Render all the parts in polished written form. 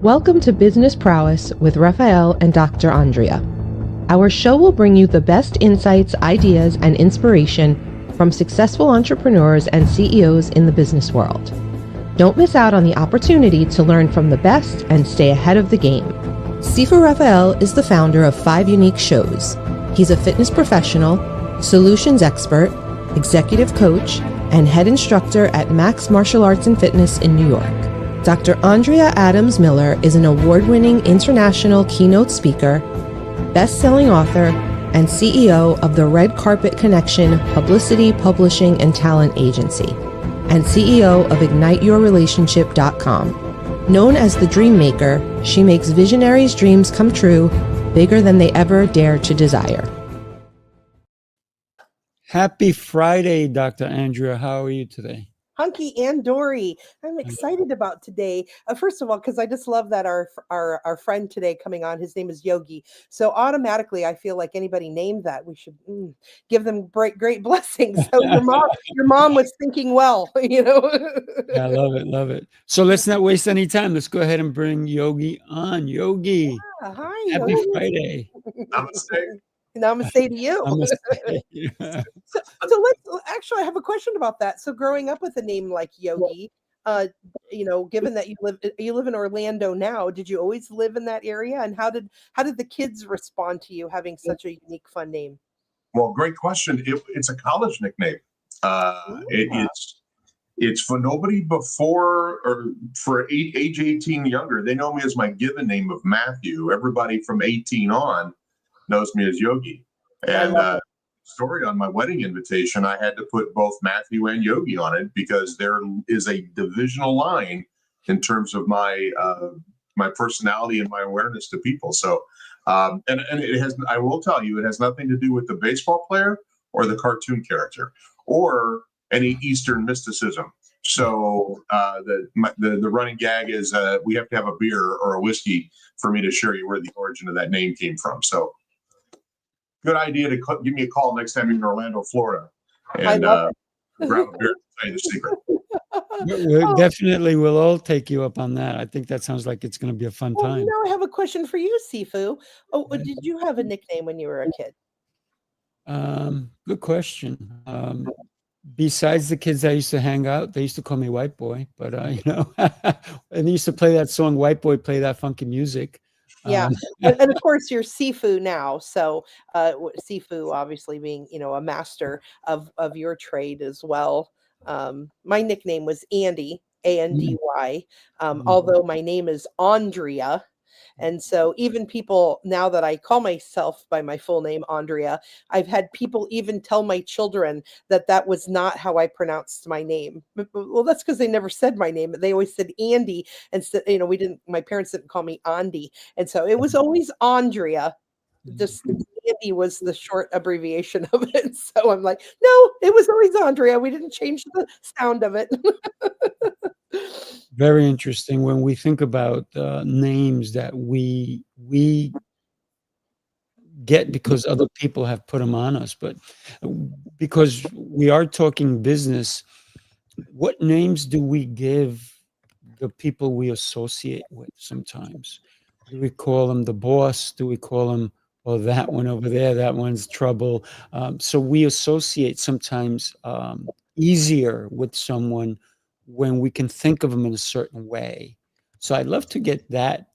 Welcome to Business Prowess with Rafael and Dr. Andrea. Our show will bring you the best insights, ideas, and inspiration from successful entrepreneurs and CEOs in the business world. Don't miss out on the opportunity to learn from the best and stay ahead of the game. Sifu Rafael is the founder of 5 unique shows. He's a fitness professional, solutions expert, executive coach, and head instructor at Max Martial Arts and Fitness in New York. Dr. Andrea Adams-Miller is an award-winning international keynote speaker, best-selling author, and CEO of the Red Carpet Connection Publicity, Publishing, and Talent Agency, and CEO of IgniteYourRelationship.com. Known as the Dream Maker, she makes visionaries' dreams come true, bigger than they ever dare to desire. Happy Friday, Dr. Andrea. How are you today? Hunky and Dory. I'm excited about today. First of all, because I just love that our friend today coming on, his name is Yogi. So automatically, I feel like anybody named that, we should give them great blessings. So your mom was thinking well, you know. I love it. So let's not waste any time. Let's go ahead and bring Yogi on. Yogi, hi. happy Yogi. Friday. Namaste to you. Namaste. So I have a question about that. So growing up with a name like Yogi, given that you live in Orlando now, did you always live in that area? And how did the kids respond to you having such a unique, fun name? Well, great question. It's a college nickname. It's for nobody before or for age 18 younger. They know me as my given name of Matthew. Everybody from 18 on knows me as Yogi. And story on my wedding invitation, I had to put both Matthew and Yogi on it because there is a divisional line in terms of my my personality and my awareness to people. So and it has, I will tell you, it has nothing to do with the baseball player or the cartoon character or any Eastern mysticism. So the running gag is we have to have a beer or a whiskey for me to share you where the origin of that name came from. So good idea to give me a call next time you're in Orlando, Florida, and grab a beer and tell you the secret. Definitely, we'll all take you up on that. I think that sounds like it's going to be a fun time. Now I have a question for you, Sifu. Did you have a nickname when you were a kid? Good question. Besides the kids I used to hang out, they used to call me White Boy, but and they used to play that song, White Boy, play that funky music. Yeah, and of course you're Sifu now. So Sifu, obviously being a master of your trade as well. My nickname was Andy, Andy, although my name is Andrea. And so even people, now that I call myself by my full name, Andrea, I've had people even tell my children that was not how I pronounced my name. Well, that's because they never said my name. They always said Andy. And my parents didn't call me Andy. And so it was always Andrea. Just Andy was the short abbreviation of it. So I'm like, no, it was always Andrea. We didn't change the sound of it. Very interesting when we think about names that we get because other people have put them on us. But because we are talking business, what names do we give the people we associate with sometimes? Do we call them the boss? Do we call them, well, that one over there, that one's trouble? So we associate sometimes easier with someone when we can think of them in a certain way. So I'd love to get that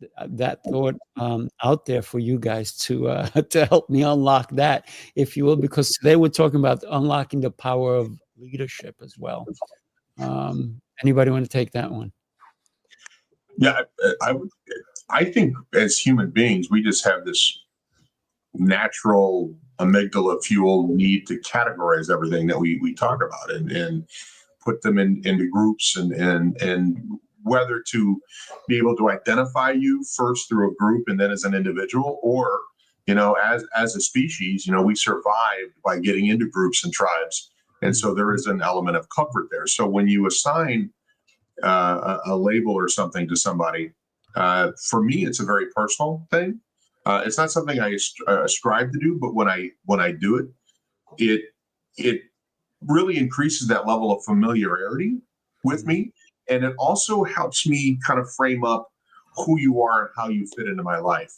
thought out there for you guys to help me unlock that, if you will, because today we're talking about unlocking the power of leadership as well. Anybody want to take that one? Yeah, I think as human beings, we just have this natural amygdala fuel need to categorize everything that we talk about and put them into groups and whether to be able to identify you first through a group and then as an individual, or as a species, we survived by getting into groups and tribes, and so there is an element of comfort there. So when you assign a label or something to somebody, for me it's a very personal thing. It's not something I strive to do, but when I do it really increases that level of familiarity with me. And it also helps me kind of frame up who you are and how you fit into my life.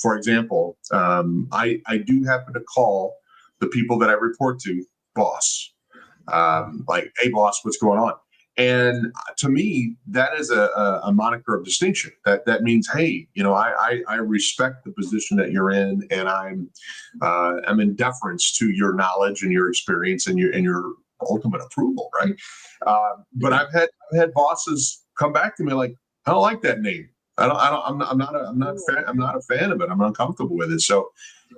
For example, I do happen to call the people that I report to boss. Like, hey, boss, what's going on? And to me, that is a moniker of distinction. That means, hey, I respect the position that you're in, and I'm in deference to your knowledge and your experience and your ultimate approval, right? But I've had bosses come back to me like, I don't like that name. I'm not a fan of it. I'm uncomfortable with it. So,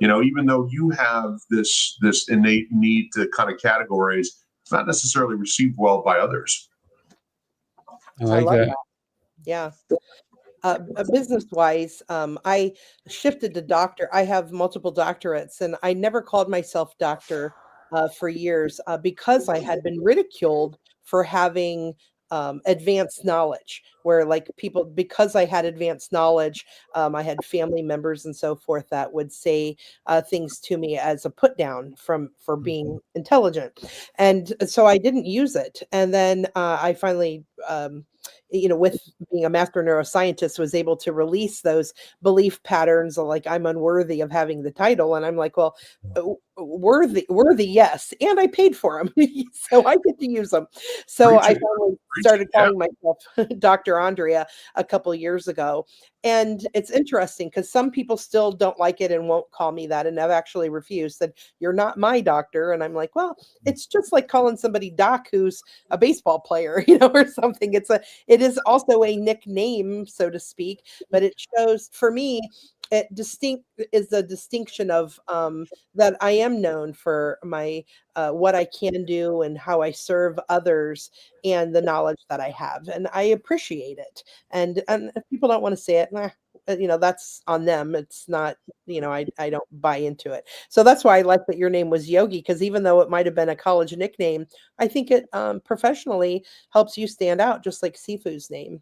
even though you have this innate need to kind of categorize, it's not necessarily received well by others. I like love that. that. Yeah. Business wise, I shifted to doctor. I have multiple doctorates, and I never called myself doctor for years because I had been ridiculed for having advanced knowledge. Where, like, people, because I had advanced knowledge, I had family members and so forth that would say things to me as a put down for being intelligent, and so I didn't use it. And then I finally. With being a master neuroscientist, was able to release those belief patterns of, like, I'm unworthy of having the title. And I'm like, well, worthy, yes. And I paid for them. So I get to use them. So I finally started calling myself Dr. Andrea a couple of years ago. And it's interesting because some people still don't like it and won't call me that. And I've actually refused, said, you're not my doctor. And I'm like, well, it's just like calling somebody doc who's a baseball player, or something. It is also a nickname, so to speak, but it shows, for me, it is the distinction of that I am known for my what I can do and how I serve others and the knowledge that I have, and I appreciate it. And if people don't want to say it, that's on them. It's not, I don't buy into it. So that's why I like that your name was Yogi, because even though it might have been a college nickname, I think it professionally helps you stand out, just like Sifu's name.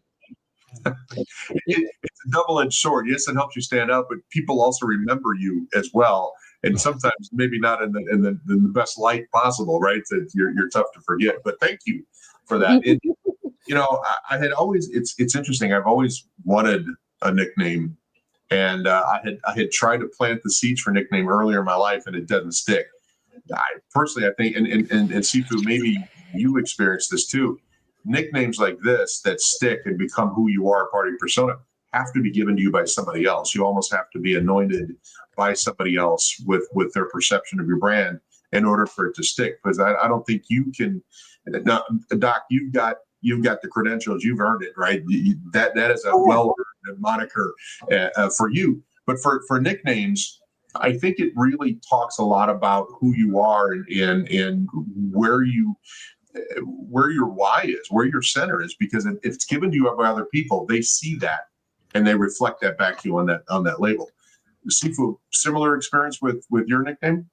It's a double-edged sword. Yes, it helps you stand out, but people also remember you as well, and sometimes maybe not in the best light possible, right? That you're tough to forget. But thank you for that. I had always. It's interesting. I've always wanted a nickname, and I had tried to plant the seeds for nickname earlier in my life, and it doesn't stick. I think, and Sifu, maybe you experienced this too. Nicknames like this that stick and become who you are, part of your persona, have to be given to you by somebody else. You almost have to be anointed by somebody else with their perception of your brand in order for it to stick. Because I don't think you can. Now, Doc, you've got the credentials. You've earned it, right? That is a well-earned moniker for you. But for nicknames, I think it really talks a lot about who you are and where your why is, where your center is, because if it's given to you by other people, they see that and they reflect that back to you on that label. Sifu, similar experience with your nickname?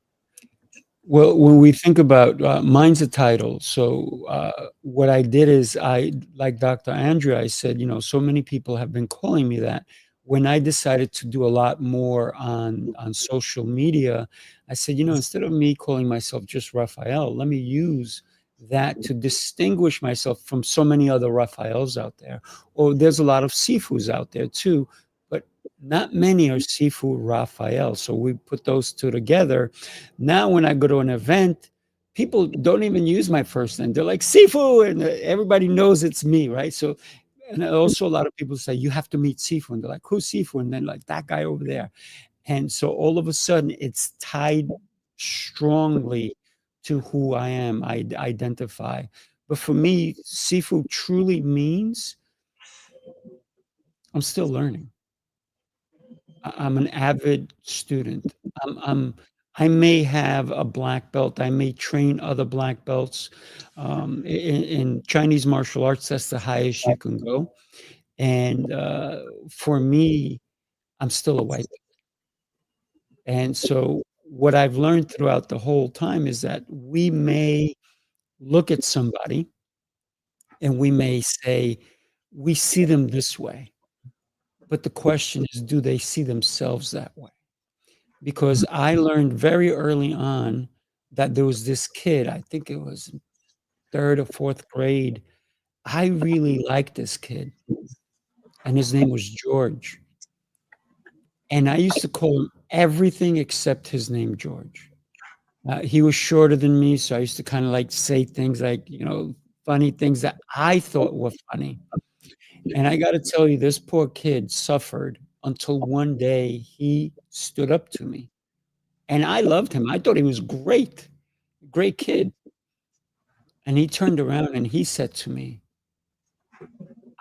Well, when we think about mine's a title. So what I did is like Dr. Andrea, I said, so many people have been calling me that. When I decided to do a lot more on social media, I said, instead of me calling myself just Rafael, let me use that to distinguish myself from so many other Rafaels out there. Or there's a lot of Sifus out there too, but not many are Sifu Rafael. So we put those two together. Now, when I go to an event, people don't even use my first name. They're like Sifu, and everybody knows it's me, right? So, and also a lot of people say, you have to meet Sifu. And they're like, who's Sifu? And then like, that guy over there. And so all of a sudden it's tied strongly to who I am, I identify. But for me, Sifu truly means I'm still learning. I'm an avid student. I may have a black belt. I may train other black belts. In Chinese martial arts, that's the highest you can go. And for me, I'm still a white belt. And so what I've learned throughout the whole time is that we may look at somebody and we may say, we see them this way. But the question is, do they see themselves that way? Because I learned very early on that there was this kid, I think it was third or fourth grade. I really liked this kid. and his name was George. And I used to call him everything except his name, George. He was shorter than me, so I used to kind of like say things like, funny things that I thought were funny. And I got to tell you, this poor kid suffered until one day he stood up to me. And I loved him. I thought he was great kid. And he turned around and he said to me,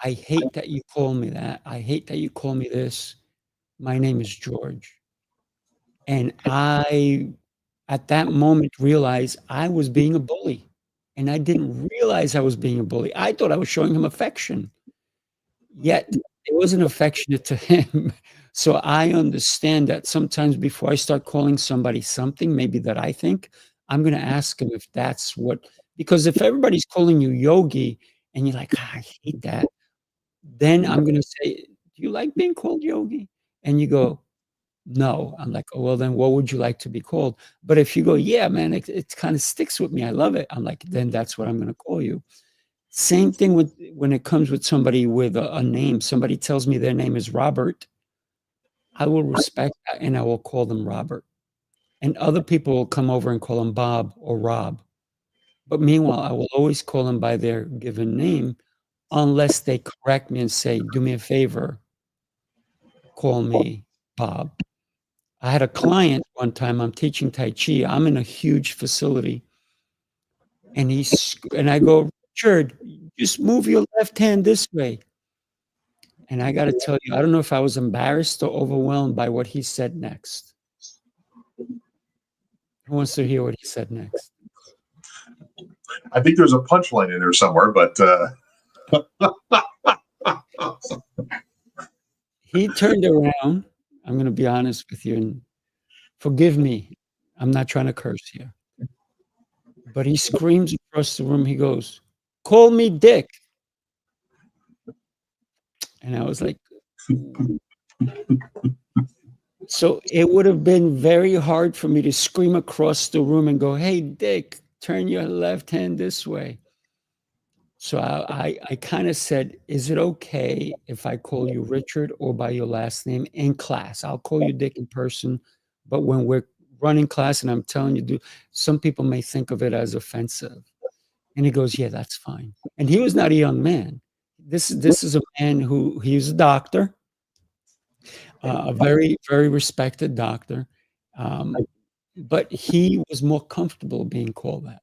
I hate that you call me that. I hate that you call me this. My name is George. And I, at that moment, realized I was being a bully. And I didn't realize I was being a bully. I thought I was showing him affection. Yet it wasn't affectionate to him. So I understand that sometimes before I start calling somebody something, maybe that I think, I'm going to ask him if that's what, because if everybody's calling you Yogi and you're like, I hate that, then I'm going to say, do you like being called Yogi? And you go, no. I'm like, oh, well, then what would you like to be called? But if you go, yeah, man, it kind of sticks with me. I love it. I'm like, then that's what I'm going to call you. Same thing with when it comes with somebody with a name. Somebody tells me their name is Robert. I will respect that and I will call them Robert. And other people will come over and call them Bob or Rob. But meanwhile, I will always call them by their given name unless they correct me and say, do me a favor, call me Bob. I had a client one time, I'm teaching Tai Chi. I'm in a huge facility. And I go, Richard, just move your left hand this way. And I got to tell you, I don't know if I was embarrassed or overwhelmed by what he said next. Who wants to hear what he said next? I think there's a punchline in there somewhere, but he turned around. I'm going to be honest with you, and forgive me. I'm not trying to curse here. But he screams across the room. He goes, call me Dick. And I was like, so it would have been very hard for me to scream across the room and go, hey, Dick, turn your left hand this way. So I kind of said, is it okay if I call you Richard or by your last name in class? I'll call you Dick in person, but when we're running class and I'm telling you, some people may think of it as offensive. And he goes, yeah, that's fine. And he was not a young man. This is a man he was a doctor, a very, very respected doctor. But he was more comfortable being called that.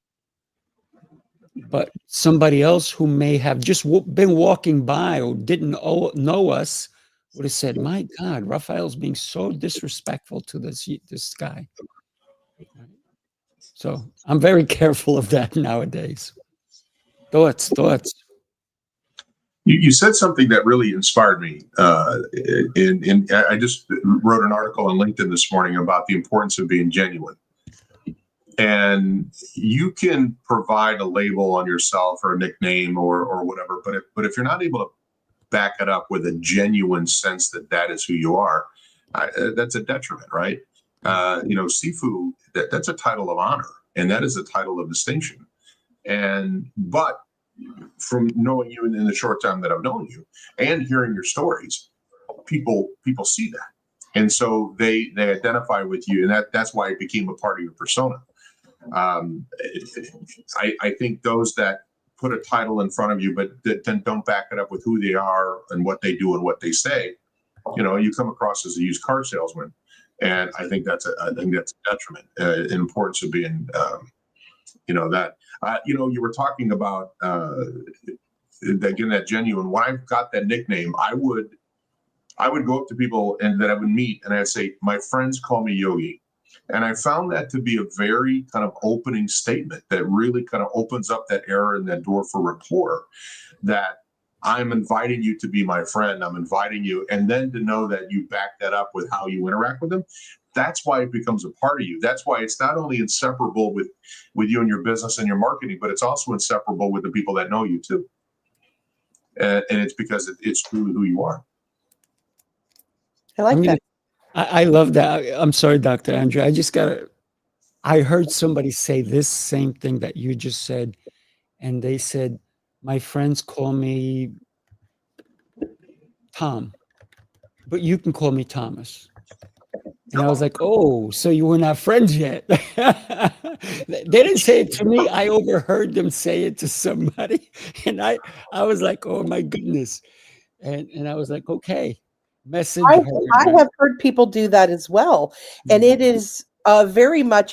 But somebody else who may have just been walking by or didn't know us would have said, my God, Rafael's being so disrespectful to this guy. So I'm very careful of that nowadays. Thoughts. You said something that really inspired me. I just wrote an article on LinkedIn this morning about the importance of being genuine. And you can provide a label on yourself or a nickname or whatever, but if you're not able to back it up with a genuine sense that is who you are, that's a detriment, right? Sifu, that's a title of honor, and that is a title of distinction. But from knowing you in the short time that I've known you and hearing your stories, people see that, and so they identify with you, and that's why it became a part of your persona. I think those that put a title in front of you, but then don't back it up with who they are and what they do and what they say, you come across as a used car salesman, and I think that's a detriment. The importance of being, that. You were talking about again that genuine. When I got that nickname, I would go up to people and that I would meet, and I'd say, "My friends call me Yogi." And I found that to be a very kind of opening statement that really kind of opens up that era and that door for rapport, that I'm inviting you to be my friend. I'm inviting you. And then to know that you back that up with how you interact with them. That's why it becomes a part of you. That's why it's not only inseparable with you and your business and your marketing, but it's also inseparable with the people that know you too. And it's because it's truly who you are. I like that. I love that. I'm sorry, Dr. Andrea. I heard somebody say this same thing that you just said. And they said, my friends call me Tom, but you can call me Thomas. And I was like, oh, so you were not friends yet. They didn't say it to me. I overheard them say it to somebody. And I was like, oh my goodness. And I was like, okay, message I heard. have heard people do that as well. And it is very much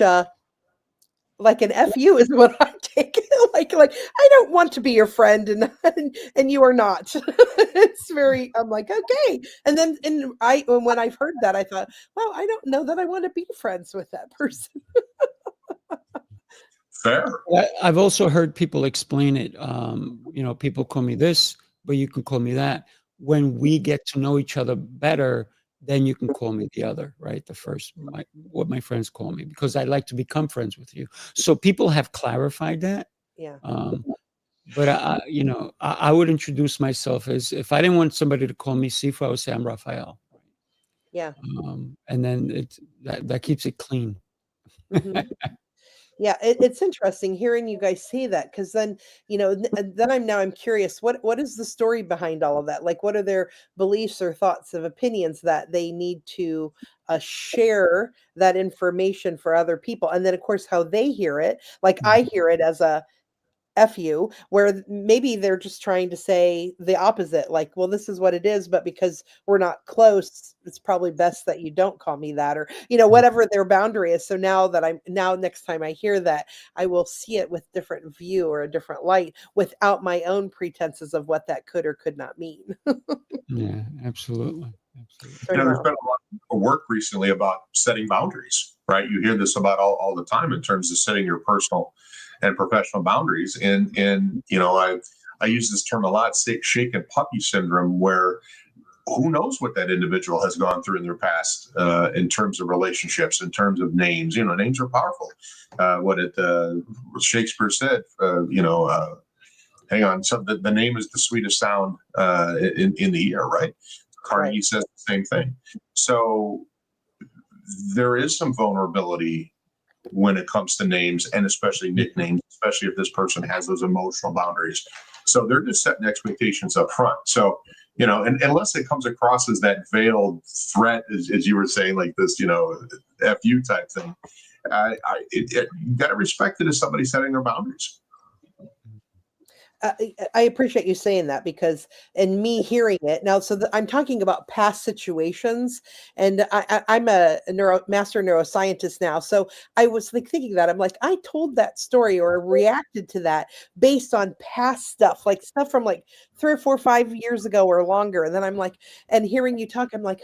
like an FU is what I take it. Like I don't want to be your friend, and you are not. It's very. I'm like, okay. And then when I've heard that, I thought, well, I don't know that I want to be friends with that person. Fair. I've also heard people explain it. People call me this, but you can call me that. When we get to know each other better, then you can call me the other, right? The first, what my friends call me, because I like to become friends with you. So people have clarified that. Yeah. But I would introduce myself as, if I didn't want somebody to call me Sifu, I would say I'm Rafael. Yeah. And then that keeps it clean. Mm-hmm. Yeah, it's interesting hearing you guys say that, because then, then I'm curious, what is the story behind all of that? Like, what are their beliefs or thoughts of opinions that they need to share that information for other people? And then, of course, how they hear it. Like, I hear it as a FU, where maybe they're just trying to say the opposite, like, well, this is what it is, but because we're not close, it's probably best that you don't call me that, or whatever their boundary is. So now next time I hear that, I will see it with different view or a different light, without my own pretenses of what that could or could not mean. Yeah, absolutely. There's been a lot of work recently about setting boundaries, right? You hear this about all the time in terms of setting your personal and professional boundaries. And I use this term a lot, shaken puppy syndrome, where who knows what that individual has gone through in their past in terms of relationships, in terms of names. Names are powerful. Shakespeare said, hang on, so the name is the sweetest sound in the ear, right? Carnegie says the same thing. So there is some vulnerability when it comes to names, and especially nicknames, especially if this person has those emotional boundaries. So they're just setting expectations up front. So, and unless it comes across as that veiled threat, as you were saying, like this, FU type thing, you got to respect it as somebody setting their boundaries. I appreciate you saying that, because, and me hearing it now, so I'm talking about past situations, and I'm a master neuroscientist now. So I was thinking that I'm like, I told that story or reacted to that based on past stuff, like stuff from like 3 or 4 or 5 years ago or longer. And then I'm like, and hearing you talk, I'm like,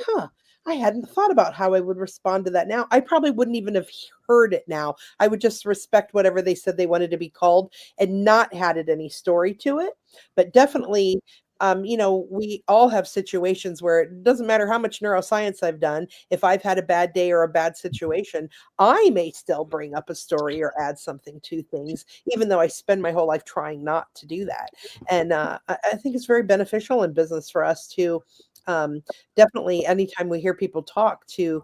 I hadn't thought about how I would respond to that now. I probably wouldn't even have heard it now. I would just respect whatever they said they wanted to be called and not added any story to it. But definitely, we all have situations where it doesn't matter how much neuroscience I've done. If I've had a bad day or a bad situation, I may still bring up a story or add something to things, even though I spend my whole life trying not to do that. And I think it's very beneficial in business for us to definitely, anytime we hear people talk, to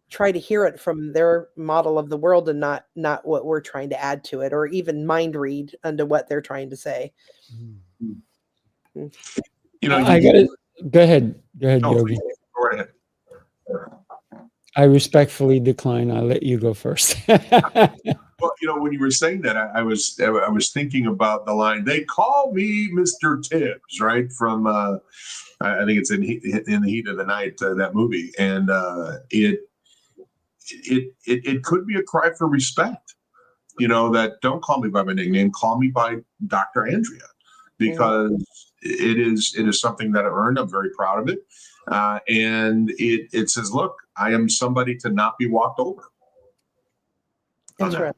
try to hear it from their model of the world and not what we're trying to add to it, or even mind read into what they're trying to say. I gotta go ahead, Yogi. Go right ahead. I respectfully decline. I'll let you go first. Well, when you were saying that, I was thinking about the line, "They call me Mr. Tibbs," right? From I think it's in the Heat of the Night, that movie, and it could be a cry for respect. That don't call me by my nickname, call me by Dr. Andrea, because it is something that I've earned. I'm very proud of it, and it says, look, I am somebody to not be walked over. That's right.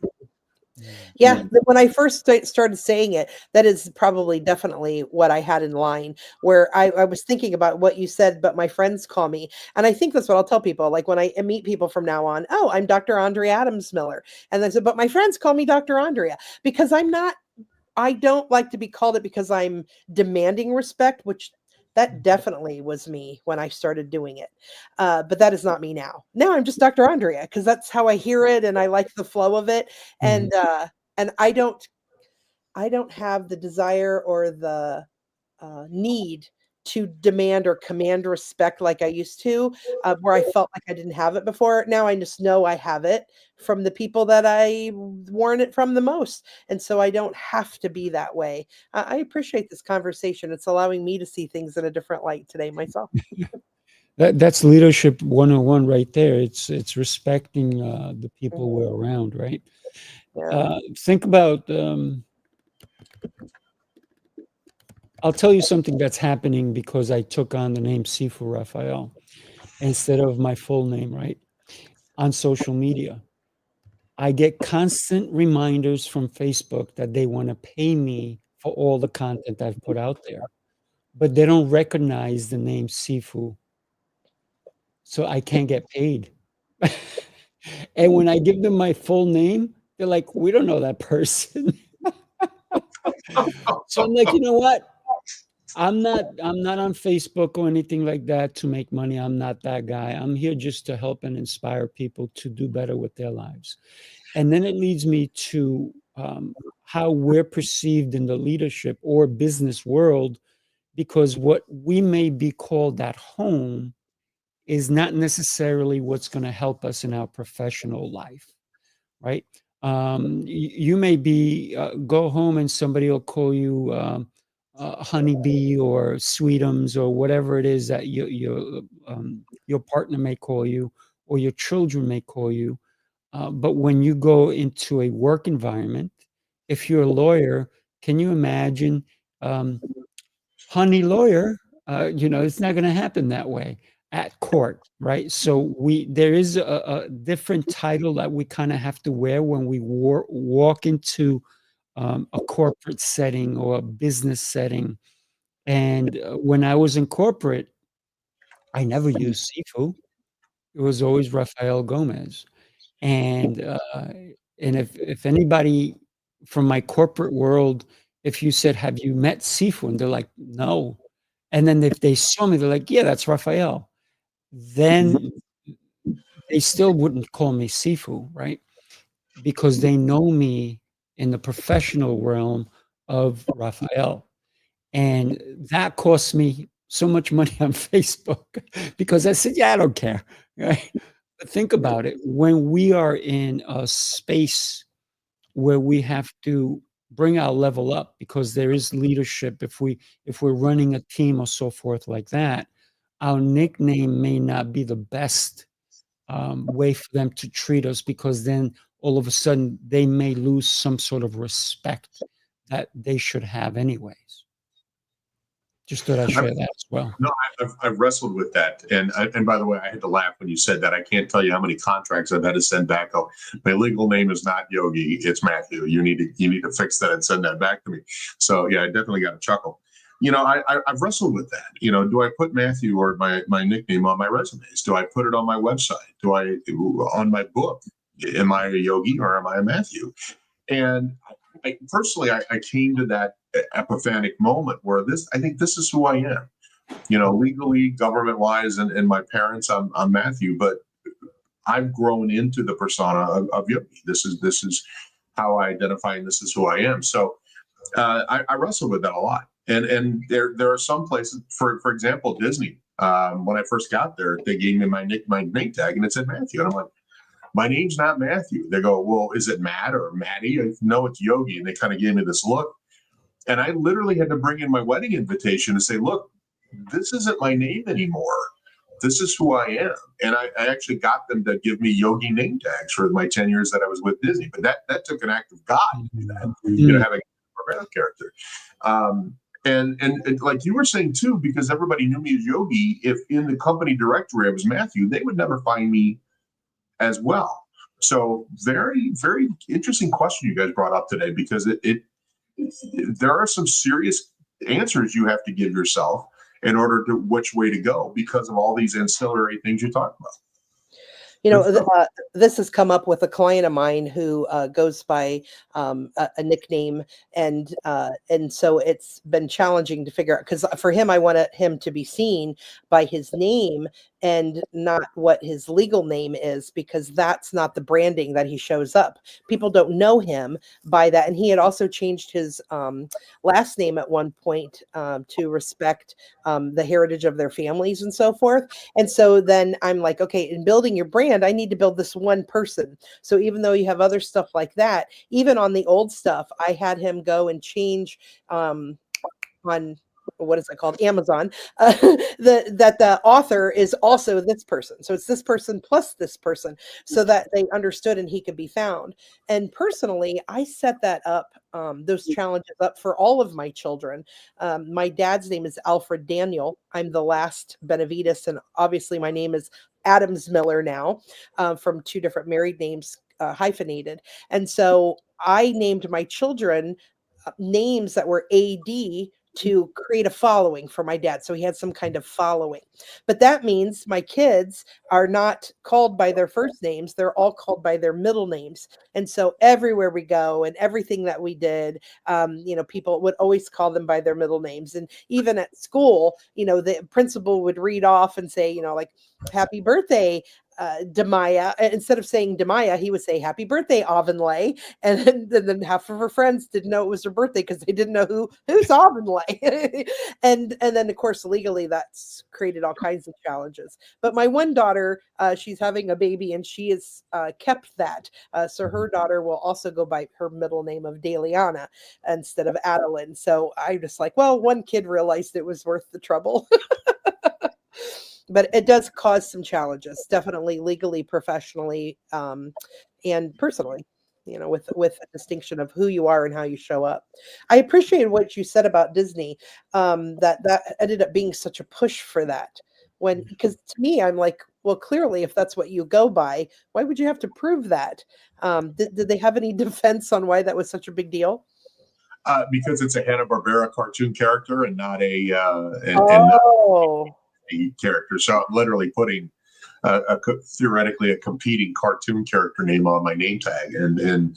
Yeah, when I first started saying it, that is probably definitely what I had in line, where I was thinking about what you said, but my friends call me. And I think that's what I'll tell people. Like when I meet people from now on, oh, I'm Dr. Andrea Adams-Miller. And they said, but my friends call me Dr. Andrea, because I don't like to be called it because I'm demanding respect, which that definitely was me when I started doing it. But that is not me now. Now I'm just Dr. Andrea, because that's how I hear it, and I like the flow of it. And I don't have the desire or the need to demand or command respect like I used to, where I felt like I didn't have it before. Now I just know I have it from the people that I warrant it from the most. And so I don't have to be that way. I appreciate this conversation. It's allowing me to see things in a different light today myself. That's leadership 101 right there. It's respecting the people Mhm. we're around, right? Yeah. Think about, I'll tell you something that's happening because I took on the name Sifu Rafael instead of my full name, right? On social media. I get constant reminders from Facebook that they want to pay me for all the content I've put out there, but they don't recognize the name Sifu, so I can't get paid. And when I give them my full name, they're like, "We don't know that person." So I'm like, you know what? I'm not on Facebook or anything like that to make money. I'm not that guy. I'm here just to help and inspire people to do better with their lives. And then it leads me to how we're perceived in the leadership or business world, because what we may be called at home is not necessarily what's going to help us in our professional life, right? You may be go home and somebody will call you honeybee or sweetums or whatever it is that your partner may call you or your children may call you. But when you go into a work environment, if you're a lawyer, can you imagine, honey lawyer? It's not going to happen that way at court, right? So there is a different title that we kind of have to wear when we walk into a corporate setting or a business setting. And when I was in corporate, I never used Sifu. It was always Rafael Gomez. And if anybody from my corporate world, if you said, "Have you met Sifu?" And they're like, "No." And then if they saw me, they're like, "Yeah, that's Rafael." Then they still wouldn't call me Sifu, right? Because they know me in the professional realm of Rafael. And that cost me so much money on Facebook because I said, "Yeah, I don't care." Right? But think about it. When we are in a space where we have to bring our level up because there is leadership, if we're running a team or so forth like that, our nickname may not be the best way for them to treat us, because then all of a sudden they may lose some sort of respect that they should have anyways. Just thought I'd share that as well. No, I've wrestled with that, and by the way, I had to laugh when you said that. I can't tell you how many contracts I've had to send back. Oh, my legal name is not Yogi; it's Matthew. You need to fix that and send that back to me. So yeah, I definitely got a chuckle. I've wrestled with that. Do I put Matthew or my nickname on my resumes? Do I put it on my website? Do I on my book? Am I a Yogi or am I a Matthew? And personally, I came to that epiphanic moment where I think this is who I am. Legally, government wise, and my parents, I'm Matthew, but I've grown into the persona of Yogi. This is how I identify, and this is who I am. So I wrestle with that a lot. And there are some places, for example, Disney. When I first got there, they gave me my name tag, and it said Matthew, and I'm like, my name's not Matthew. They go, well, is it Matt or Matty? No, it's Yogi. And they kind of gave me this look. And I literally had to bring in my wedding invitation and say, look, this isn't my name anymore. This is who I am. And I actually got them to give me Yogi name tags for my 10 years that I was with Disney. But that took an act of God to do that, having a character. And like you were saying too, because everybody knew me as Yogi, if in the company directory I was Matthew, they would never find me as well. So very, very interesting question you guys brought up today, because there are some serious answers you have to give yourself in order to which way to go, because of all these ancillary things you talked about. This has come up with a client of mine who goes by a nickname, and so it's been challenging to figure out, because for him, I wanted him to be seen by his name and not what his legal name is, because that's not the branding that he shows up. People don't know him by that. And he had also changed his last name at one point to respect the heritage of their families and so forth. And so then I'm like, okay, in building your brand, I need to build this one person. So even though you have other stuff like that, even on the old stuff, I had him go and change on what is it called, Amazon, that the author is also this person. So it's this person plus this person, so that they understood and he could be found. And personally, I set that up, those challenges up for all of my children. My dad's name is Alfred Daniel. I'm the last Benavides, and obviously my name is Adams-Miller now, from two different married names, hyphenated. And so I named my children names that were AD to create a following for my dad. So he had some kind of following. But that means my kids are not called by their first names. They're all called by their middle names. And so everywhere we go and everything that we did, people would always call them by their middle names. And even at school, the principal would read off and say, like, happy birthday, Demaya. Instead of saying Demaya, he would say happy birthday, Avonlea. And then half of her friends didn't know it was her birthday because they didn't know who's Avonlea. and then of course legally that's created all kinds of challenges. But my one daughter, she's having a baby, and she has kept that. So her daughter will also go by her middle name of Deliana instead of Adeline. So I just like, well, one kid realized it was worth the trouble. But it does cause some challenges, definitely legally, professionally, and personally, with a distinction of who you are and how you show up. I appreciate what you said about Disney, that ended up being such a push for that. Because to me, I'm like, well, clearly, if that's what you go by, why would you have to prove that? Did they have any defense on why that was such a big deal? Because it's a Hanna-Barbera cartoon character and not a character. So I'm literally putting theoretically a competing cartoon character name on my name tag, and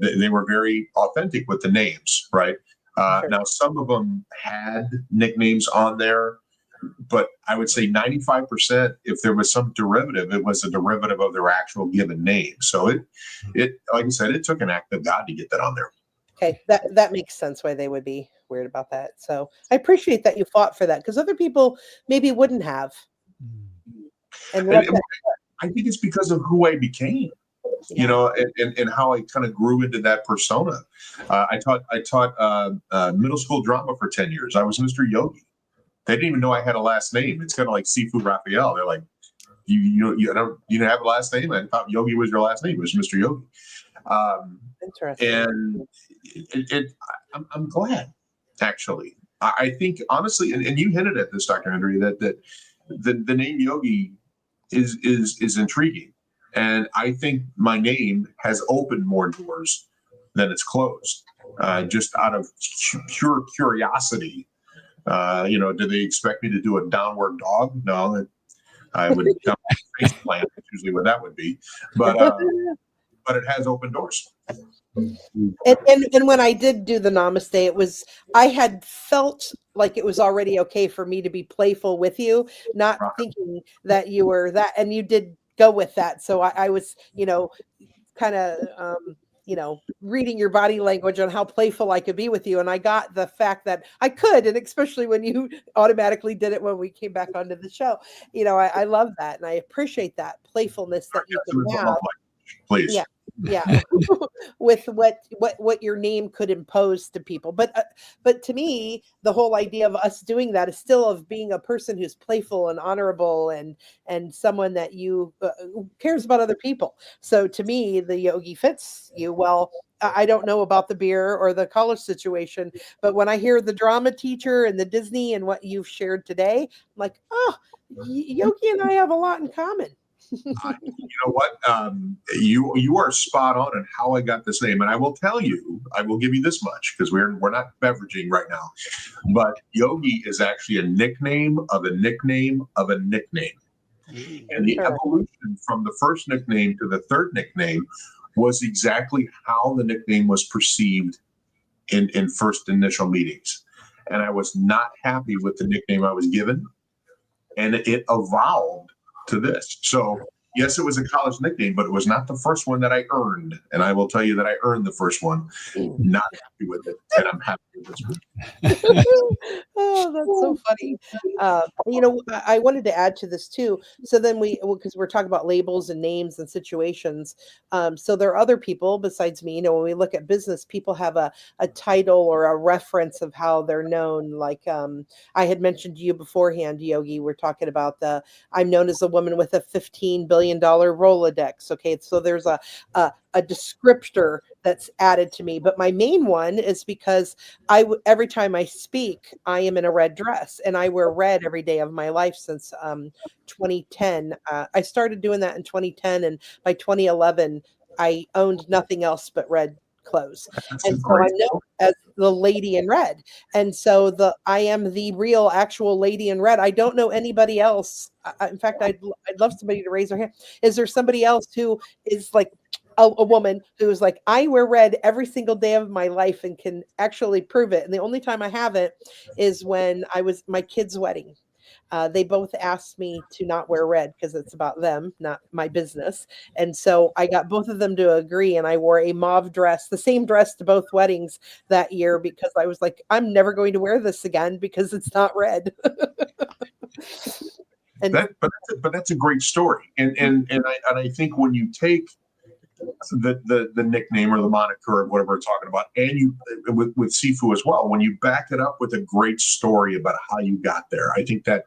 they were very authentic with the names, right? Sure. Now some of them had nicknames on there, but I would say 95%, if there was some derivative, it was a derivative of their actual given name. So it like I said, it took an act of God to get that on there. Okay, that makes sense why they would be weird about that. So I appreciate that you fought for that, because other people maybe wouldn't have. And I think it's because of who I became, and how I kind of grew into that persona. I taught middle school drama for 10 years. I was Mr. Yogi. They didn't even know I had a last name. It's kind of like Sifu Rafael. They're like, you didn't have a last name? I thought Yogi was your last name. It was Mr. Yogi. Interesting. And I'm glad, actually. I think honestly, and you hinted at this, Dr. Andrea, that the name Yogi is intriguing, and I think my name has opened more doors than it's closed, just out of pure curiosity. Do they expect me to do a downward dog? No, I would jump face plant. Usually what that would be, but it has opened doors. And when I did do the namaste, I had felt like it was already okay for me to be playful with you, not thinking that you were that, and you did go with that. So I was, kind of, reading your body language on how playful I could be with you. And I got the fact that I could, and especially when you automatically did it when we came back onto the show, I love that. And I appreciate that playfulness that you can have. Please. Yeah. With what your name could impose to people. But to me, the whole idea of us doing that is still of being a person who's playful and honorable and someone that you cares about other people. So to me, the Yogi fits you well. I don't know about the beer or the college situation, but when I hear the drama teacher and the Disney and what you've shared today, I'm like, oh, Yogi and I have a lot in common. You know what? You are spot on in how I got this name, and I will tell you, I will give you this much, because we're not beveraging right now. But Yogi is actually a nickname of a nickname of a nickname. And the Sure. evolution from the first nickname to the third nickname was exactly how the nickname was perceived in first initial meetings. And I was not happy with the nickname I was given. And it evolved to this. So, yes, it was a college nickname, but it was not the first one that I earned. And I will tell you that I earned the first one. Not happy with it. And I'm happy with this one. Oh, that's so funny. I wanted to add to this too. So then because we're talking about labels and names and situations. So there are other people besides me. When we look at business, people have a title or a reference of how they're known. Like I had mentioned to you beforehand, Yogi, we're talking about I'm known as a woman with a $15 billion Rolodex. Okay, so there's a descriptor that's added to me, but my main one is because every time I speak, I am in a red dress, and I wear red every day of my life since 2010. I started doing that in 2010, and by 2011, I owned nothing else but red clothes. That's And so great. I'm known as the lady in red. And so I am the real actual lady in red. I don't know anybody else. In fact, I'd love somebody to raise their hand. Is there somebody else who is like a woman who's like, I wear red every single day of my life and can actually prove it? And the only time I haven't is when I was my kid's wedding. They both asked me to not wear red because it's about them, not my business. And so I got both of them to agree, and I wore a mauve dress, the same dress to both weddings that year, because I was like, I'm never going to wear this again because it's not red. But that's a great story. And I think when you take the nickname or the moniker or whatever we're talking about, and you with Sifu as well, when you back it up with a great story about how you got there, I think that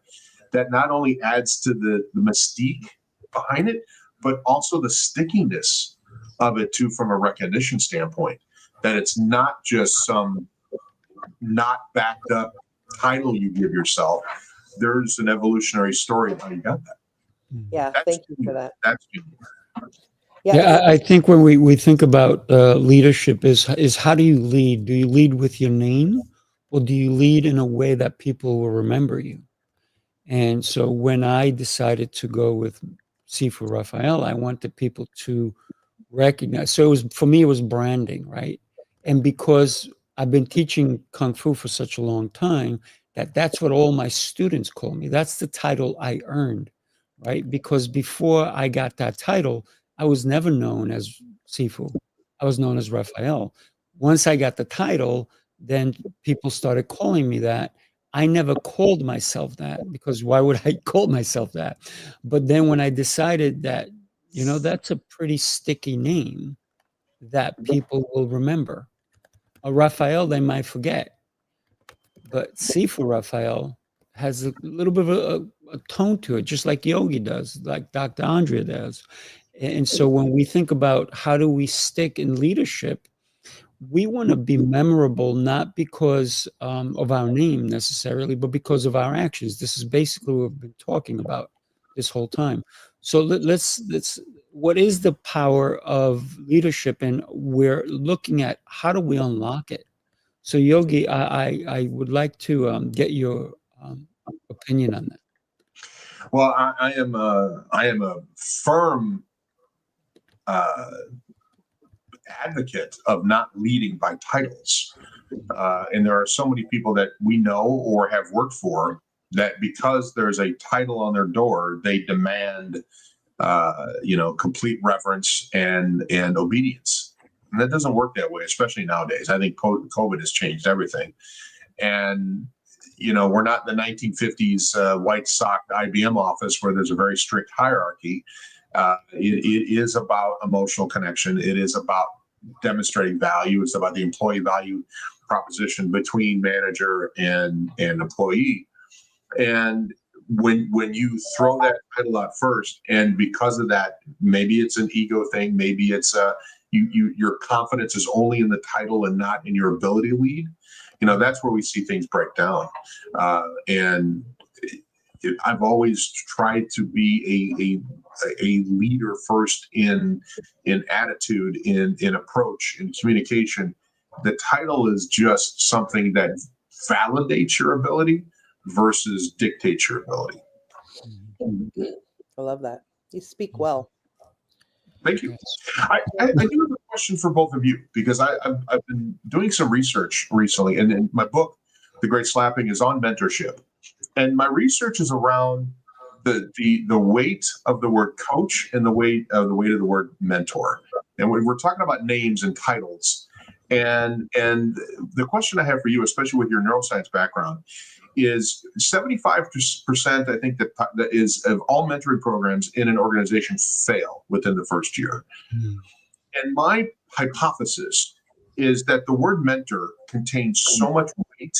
not only adds to the mystique behind it, but also the stickiness of it too, from a recognition standpoint, that it's not just some not backed up title you give yourself. There's an evolutionary story of how you got that. Yeah, thank you for that. That's unique. Yeah, I think when we think about leadership is how do you lead? Do you lead with your name, or do you lead in a way that people will remember you? And so when I decided to go with Sifu Rafael, I wanted people to recognize. So for me, it was branding, right? And because I've been teaching Kung Fu for such a long time, that's what all my students call me. That's the title I earned, right? Because before I got that title, I was never known as Sifu. I was known as Rafael. Once I got the title, then people started calling me that. I never called myself that, because why would I call myself that? But then when I decided that, that's a pretty sticky name that people will remember. A Raphael, they might forget. But Sifu Rafael has a little bit of a tone to it, just like Yogi does, like Dr. Andrea does. And so when we think about how do we stick in leadership, we want to be memorable, not because of our name necessarily, but because of our actions. This is basically what we've been talking about this whole time. So let's what is the power of leadership? And we're looking at how do we unlock it? So Yogi, I would like to get your opinion on that. Well, I am a firm advocate of not leading by titles. And there are so many people that we know or have worked for that because there's a title on their door, they demand, complete reverence and obedience. And that doesn't work that way, especially nowadays. I think COVID has changed everything. And, we're not in the 1950s white socked IBM office where there's a very strict hierarchy. It is about emotional connection. It is about demonstrating value. It's about the employee value proposition between manager and employee. And when you throw that title out first, and because of that, maybe it's an ego thing, maybe it's your confidence is only in the title and not in your ability to lead. That's where we see things break down. And I've always tried to be a leader first in attitude, in approach, in communication. The title is just something that validates your ability versus dictates your ability. I love that. You speak well. Thank you. I do have a question for both of you, because I've been doing some research recently, and in my book, The Great Slapping, is on mentorship, and my research is around the weight of the word coach and the weight of the word mentor, and when we're talking about names and titles, and the question I have for you, especially with your neuroscience background, is 75%, I think, that is of all mentoring programs in an organization fail within the first year. Mm. And my hypothesis is that the word mentor contains so much weight,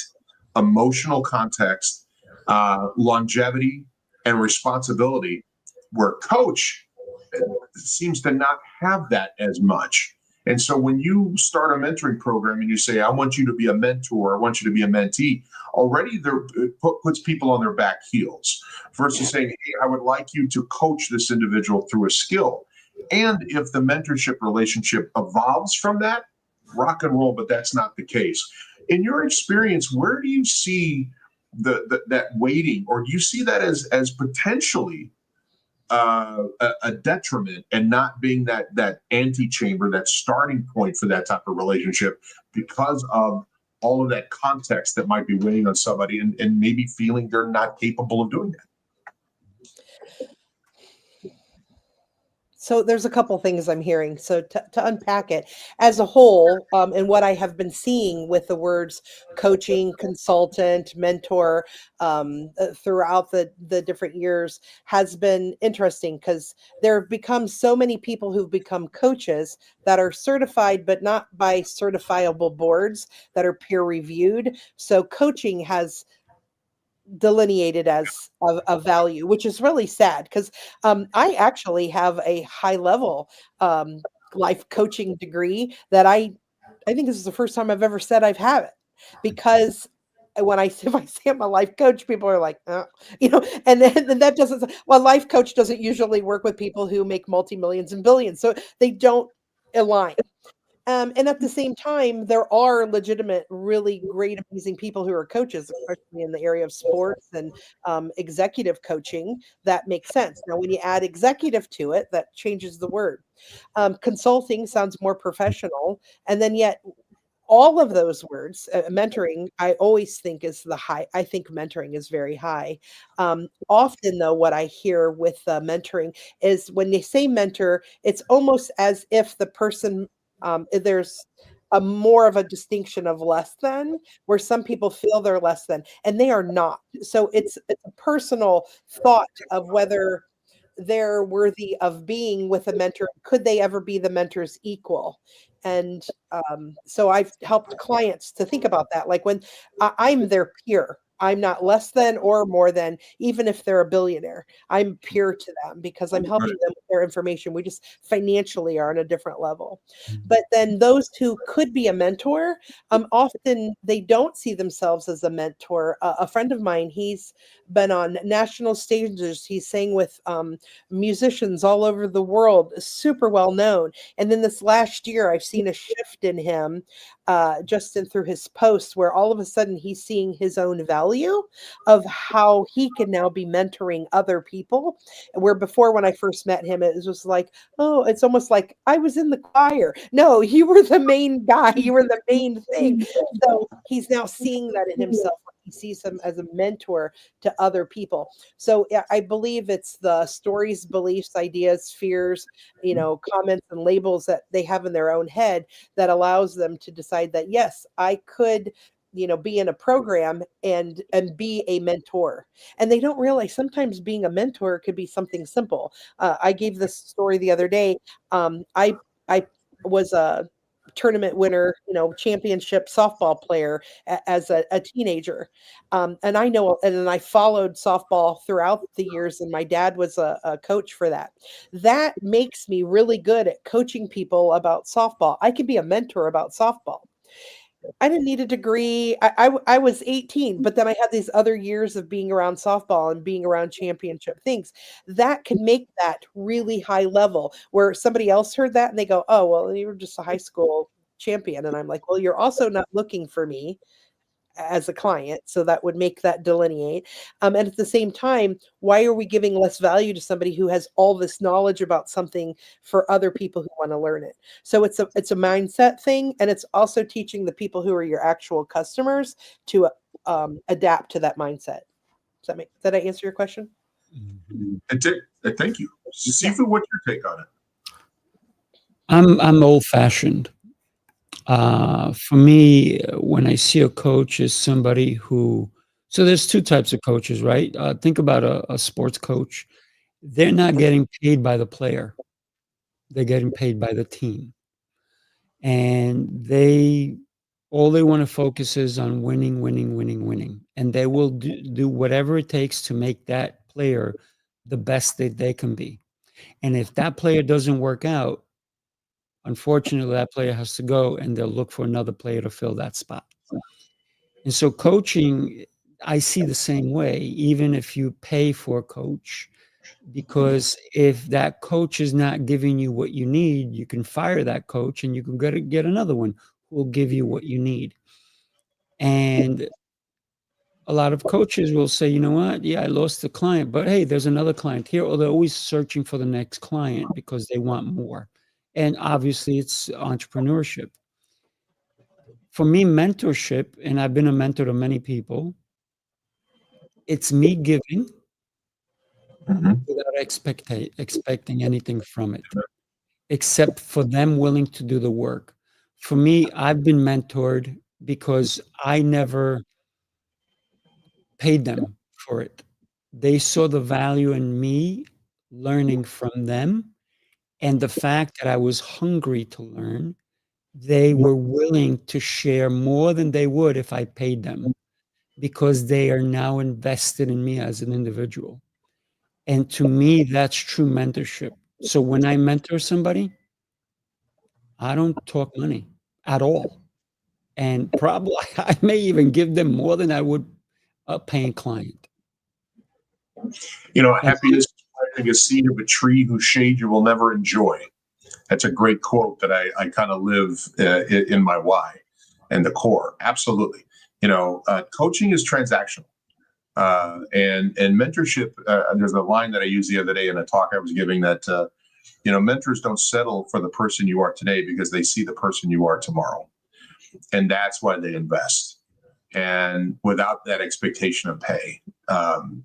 emotional context, longevity, and responsibility, where coach seems to not have that as much. And so when you start a mentoring program and you say, I want you to be a mentor, I want you to be a mentee, already it puts people on their back heels, versus saying, hey, I would like you to coach this individual through a skill. And if the mentorship relationship evolves from that, rock and roll, but that's not the case. In your experience, where do you see that weighting, or do you see that as potentially a detriment, and not being that antechamber, that starting point for that type of relationship, because of all of that context that might be weighing on somebody, and maybe feeling they're not capable of doing that? So there's a couple things I'm hearing. So to unpack it as a whole, and what I have been seeing with the words coaching, consultant, mentor, throughout the different years has been interesting, because there have become so many people who've become coaches that are certified, but not by certifiable boards that are peer reviewed. So coaching has delineated as a value, which is really sad, because I actually have a high level life coaching degree that I think this is the first time I've ever said I've had it, because when if I say I'm a life coach, people are like, and then that doesn't, well, life coach doesn't usually work with people who make multi-millions and billions, so they don't align. And at the same time, there are legitimate, really great, amazing people who are coaches, especially in the area of sports and executive coaching. That makes sense. Now, when you add executive to it, that changes the word. Consulting sounds more professional. And then yet, all of those words, mentoring, I always think is the high. I think mentoring is very high. Often, though, what I hear with mentoring is when they say mentor, it's almost as if the person, there's a more of a distinction of less than, where some people feel they're less than, and they are not. So it's a personal thought of whether they're worthy of being with a mentor. Could they ever be the mentor's equal? And so I've helped clients to think about that. Like, when I'm their peer, I'm not less than or more than, even if they're a billionaire. I'm peer to them because I'm helping them with their information. We just financially are on a different level. But then those who could be a mentor, often they don't see themselves as a mentor. A friend of mine, he's been on national stages. He's sang with musicians all over the world, super well known. And then this last year, I've seen a shift in him, just through his posts, where all of a sudden he's seeing his own value of how he can now be mentoring other people. Where before, when I first met him, it was just like, oh, it's almost like I was in the choir. No, you were the main guy. You were the main thing. So he's now seeing that in himself. He sees him as a mentor to other people. So I believe it's the stories, beliefs, ideas, fears, comments and labels that they have in their own head that allows them to decide that, yes, I could, be in a program and be a mentor. And they don't realize sometimes being a mentor could be something simple. I gave this story the other day. I was a tournament winner, championship softball player as a teenager. And I know, and I followed softball throughout the years, and my dad was a coach for that. That makes me really good at coaching people about softball. I can be a mentor about softball. I didn't need a degree. I was 18, but then I had these other years of being around softball and being around championship things. That can make that really high level, where somebody else heard that and they go, oh, well, you were just a high school champion. And I'm like, well, you're also not looking for me as a client. So that would make that delineate. And at the same time, why are we giving less value to somebody who has all this knowledge about something for other people who want to learn it? So it's a mindset thing, and it's also teaching the people who are your actual customers to adapt to that mindset. Did I answer your question? It did. Thank you. Sifu, what's your take on it? I'm old-fashioned. For me, when I see a coach is somebody who, so there's two types of coaches, right? Think about a sports coach. They're not getting paid by the player. They're getting paid by the team. And all they want to focus is on winning, winning, winning, winning. And they will do whatever it takes to make that player the best that they can be. And if that player doesn't work out, unfortunately, that player has to go, and they'll look for another player to fill that spot. And so coaching, I see the same way, even if you pay for a coach, because if that coach is not giving you what you need, you can fire that coach and you can get another one who will give you what you need. And a lot of coaches will say, you know what? Yeah, I lost the client, but hey, there's another client here. Or they're always searching for the next client because they want more. And obviously, it's entrepreneurship. For me, mentorship, and I've been a mentor to many people, it's me giving without expecting anything from it, except for them willing to do the work. For me, I've been mentored because I never paid them for it. They saw the value in me learning from them, and the fact that I was hungry to learn, they were willing to share more than they would if I paid them, because they are now invested in me as an individual. And to me, that's true mentorship. So when I mentor somebody, I don't talk money at all. And probably I may even give them more than I would a paying client. Happiness is planting a seed of a tree whose shade you will never enjoy. That's a great quote that I kind of live in my why and the core. Absolutely. Coaching is transactional. And mentorship, there's a line that I used the other day in a talk I was giving that, mentors don't settle for the person you are today because they see the person you are tomorrow. And that's why they invest. And without that expectation of pay.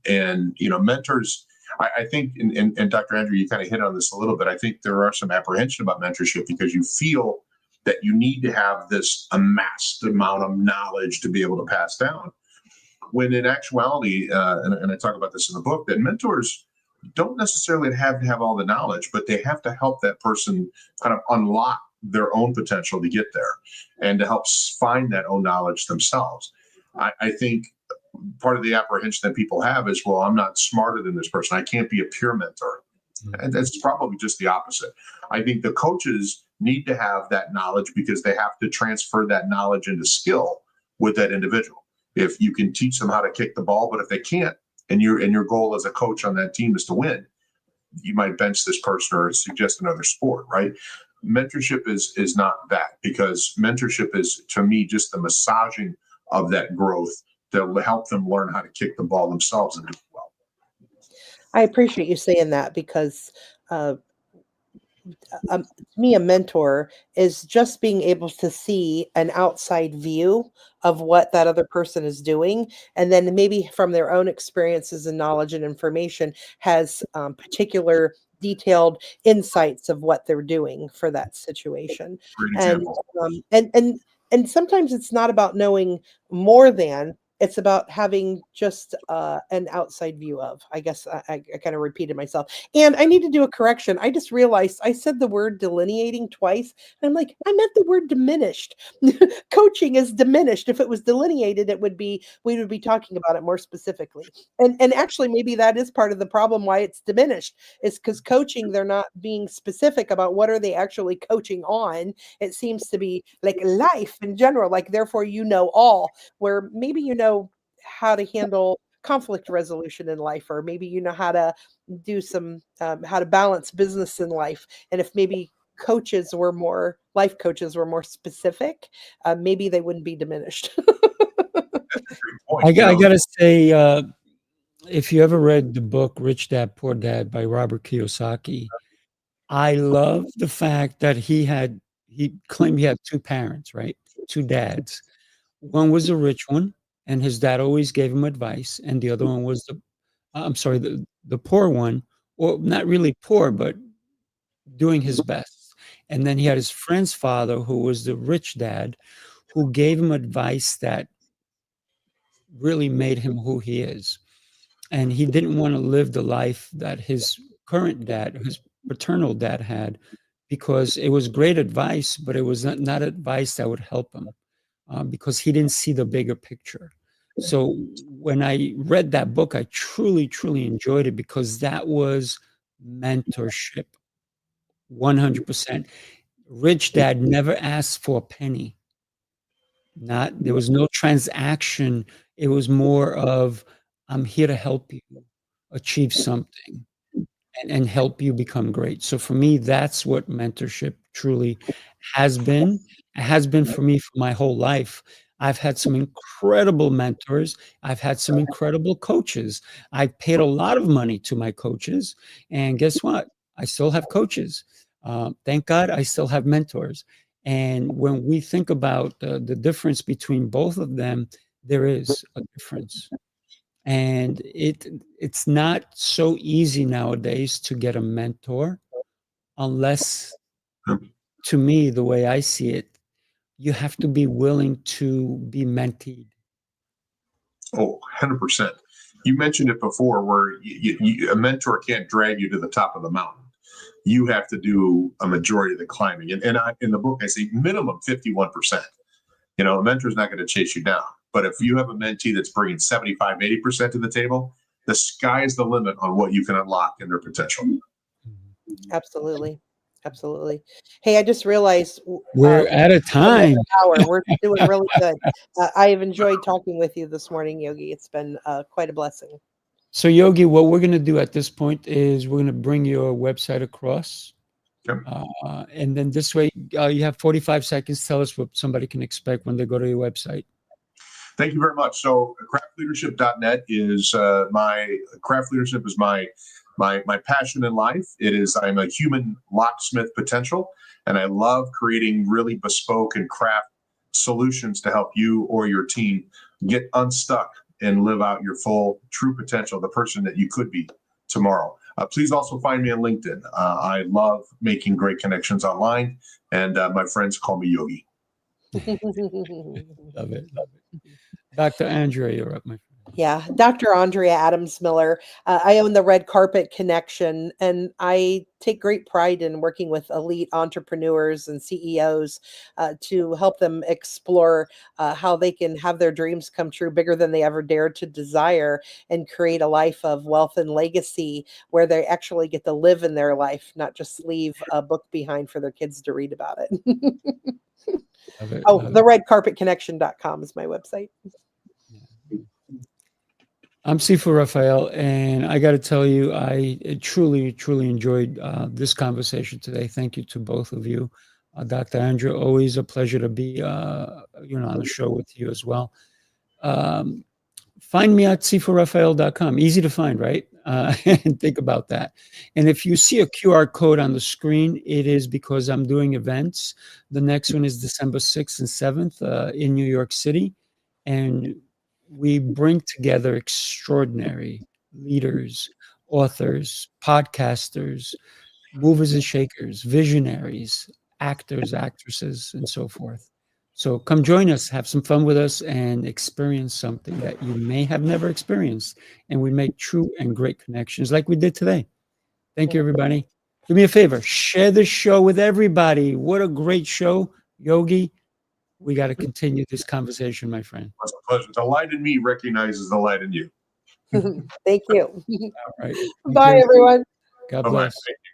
Mentors, I think, and Dr. Andrew, you kind of hit on this a little bit. I think there are some apprehension about mentorship because you feel that you need to have this amassed amount of knowledge to be able to pass down. When in actuality, and I talk about this in the book, that mentors don't necessarily have to have all the knowledge, but they have to help that person kind of unlock their own potential to get there and to help find that own knowledge themselves. I think part of the apprehension that people have is, well, I'm not smarter than this person. I can't be a peer mentor. And that's probably just the opposite. I think the coaches need to have that knowledge because they have to transfer that knowledge into skill with that individual. If you can teach them how to kick the ball, but if they can't, and your goal as a coach on that team is to win, you might bench this person or suggest another sport, right? Mentorship is not that, because mentorship is, to me, just the massaging of that growth that will help them learn how to kick the ball themselves and do it well. I appreciate you saying that, because to me, a mentor is just being able to see an outside view of what that other person is doing. And then maybe from their own experiences and knowledge and information has particular detailed insights of what they're doing for that situation. And, and sometimes it's not about knowing more than, it's about having just an outside view of. I guess I kind of repeated myself. And I need to do a correction. I just realized I said the word delineating twice. And I'm like, I meant the word diminished. Coaching is diminished. If it was delineated, we would be talking about it more specifically. And actually, maybe that is part of the problem why it's diminished, is because coaching, they're not being specific about what are they actually coaching on. It seems to be like life in general, like, therefore, all, where maybe how to handle conflict resolution in life, or maybe how to do some how to balance business in life. And if maybe life coaches were more specific, maybe they wouldn't be diminished. point. I gotta say, if you ever read the book Rich Dad Poor Dad by Robert Kiyosaki, I love the fact that he claimed he had two parents, right? Two dads. One was a rich one, and his dad always gave him advice, and the other one was the poor one, or not really poor, but doing his best. And then he had his friend's father, who was the rich dad, who gave him advice that really made him who he is. And he didn't want to live the life that his current dad, his paternal dad, had, because it was great advice, but it was not advice that would help him, because he didn't see the bigger picture. So when I read that book, I truly, truly enjoyed it, because that was mentorship, 100%. Rich Dad never asked for a penny. There was no transaction. It was more of, I'm here to help you achieve something and help you become great. So for me, that's what mentorship truly has been. It has been for me for my whole life. I've had some incredible mentors. I've had some incredible coaches. I paid a lot of money to my coaches. And guess what? I still have coaches. Thank God I still have mentors. And when we think about the difference between both of them, there is a difference. And it's not so easy nowadays to get a mentor, unless, to me, the way I see it, you have to be willing to be menteed. Oh, 100%. You mentioned it before, where a mentor can't drag you to the top of the mountain. You have to do a majority of the climbing. And in the book, I say minimum 51%. A mentor's not going to chase you down. But if you have a mentee that's bringing 75, 80% to the table, the sky is the limit on what you can unlock in their potential. Absolutely. Absolutely. Hey, I just realized we're out of time. Hour. We're doing really good. I have enjoyed talking with you this morning, Yogi. It's been quite a blessing. So, Yogi, what we're going to do at this point is we're going to bring your website across. Yep. And then this way, you have 45 seconds. Tell us what somebody can expect when they go to your website. Thank you very much. So craftleadership.net is craft leadership is my passion in life. I'm a human locksmith potential, and I love creating really bespoke and craft solutions to help you or your team get unstuck and live out your full true potential, the person that you could be tomorrow. Please also find me on LinkedIn. I love making great connections online, and my friends call me Yogi. Love it. Dr. Andrea, you're up, my friend. Yeah, Dr. Andrea Adams-Miller. I own the Red Carpet Connection, and I take great pride in working with elite entrepreneurs and CEOs to help them explore how they can have their dreams come true, bigger than they ever dared to desire, and create a life of wealth and legacy where they actually get to live in their life, not just leave a book behind for their kids to read about it. theredcarpetconnection.com is my website. I'm Sifu Rafael, and I got to tell you, I truly, truly enjoyed this conversation today. Thank you to both of you. Dr. Andrea, always a pleasure to be on the show with you as well. Find me at sifurafael.com. Easy to find, right? And think about that. And if you see a QR code on the screen, it is because I'm doing events. The next one is December 6th and 7th in New York City. And we bring together extraordinary leaders, authors, podcasters, movers and shakers, visionaries, actors, actresses, and so forth. So come join us, have some fun with us, and experience something that you may have never experienced. And we make true and great connections like we did today. Thank you, everybody. Do me a favor, share the show with everybody. What a great show, Yogi. We got to continue this conversation, my friend. It's a pleasure. The light in me recognizes the light in you. Thank you. All right. Bye, everyone. God Bye-bye. bless. Thank you.